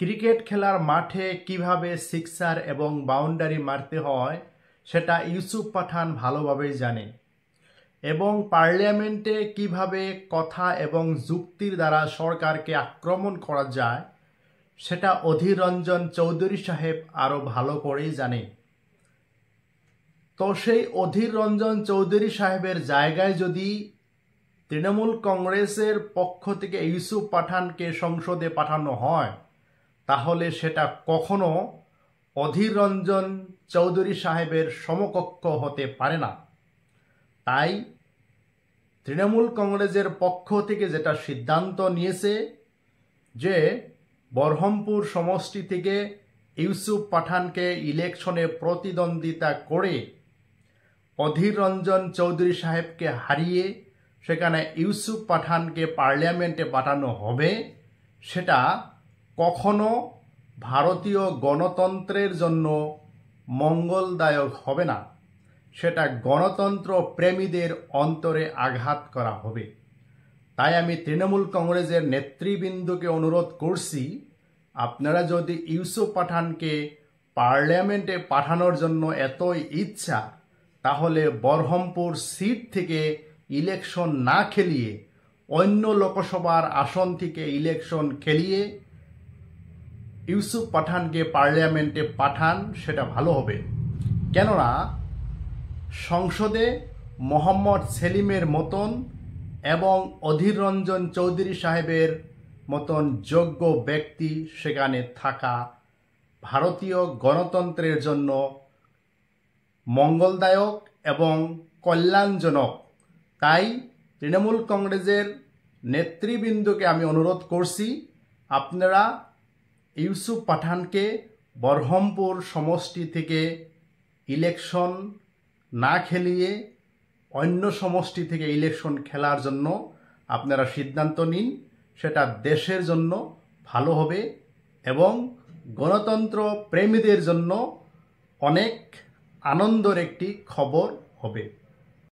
Cricket খেলার মাঠে কিভাবে সিক্সার এবং বাউন্ডারি মারতে হয় সেটা ইউসুফ পাঠান ভালোভাবেই জানে এবং পার্লামেন্টে কিভাবে কথা এবং যুক্তির দ্বারা সরকারকে আক্রমণ করা যায় সেটা অধীর রঞ্জন চৌধুরী সাহেব আরও ভালো করেই জানে। তো সেই অধীর রঞ্জন চৌধুরী সাহেবের জায়গায় যদি তৃণমূল কংগ্রেসের পক্ষ থেকে ইউসুফ পাঠানকে সংসদে পাঠানো হয় তাহলে সেটা কখনো অধীর রঞ্জন চৌধুরী সাহেবের সমকক্ষ হতে পারে না। তাই তৃণমূল কংগ্রেসের পক্ষ থেকে যেটা সিদ্ধান্ত নিয়েছে যে বরহমপুর সমষ্টি থেকে ইউসুফ পাঠানকে ইলেকশনে প্রতিদ্বন্দ্বিতা করে অধীর রঞ্জন চৌধুরী সাহেবকে হারিয়ে সেখানে ইউসুফ পাঠানকে পার্লামেন্টে পাঠানো হবে, সেটা কখনো ভারতীয় গণতন্ত্রের জন্য মঙ্গলদায়ক হবে না। সেটা গণতন্ত্র প্রেমীদের অন্তরে আঘাত করা হবে। তাই আমি তৃণমূল কংগ্রেসের নেতৃবৃন্দকে অনুরোধ করছি, আপনারা যদি ইউসুফ পাঠানকে পার্লামেন্টে পাঠানোর জন্য এতই ইচ্ছা তাহলে বরহমপুর সিট থেকে ইলেকশন না খেলিয়ে অন্য লোকসভার আসন থেকে ইলেকশন খেলিয়ে ইউসুফ পাঠানকে পার্লামেন্টে পাঠান, সেটা ভালো হবে। কেননা সংসদে মোহাম্মদ সেলিমের মতন এবং অধীর রঞ্জন চৌধুরী সাহেবের মতন যোগ্য ব্যক্তি সেখানে থাকা ভারতীয় গণতন্ত্রের জন্য মঙ্গলদায়ক এবং কল্যাণজনক। তাই তৃণমূল কংগ্রেসের নেতৃবৃন্দকে আমি অনুরোধ করছি, আপনারা ইউসুফ পাঠানকে বরহমপুর সমষ্টি থেকে ইলেকশন না খেলিয়ে অন্য সমষ্টি থেকে ইলেকশন খেলার জন্য আপনারা সিদ্ধান্ত নিন। সেটা দেশের জন্য ভালো হবে এবং গণতন্ত্র প্রেমীদের জন্য অনেক আনন্দের একটি খবর হবে।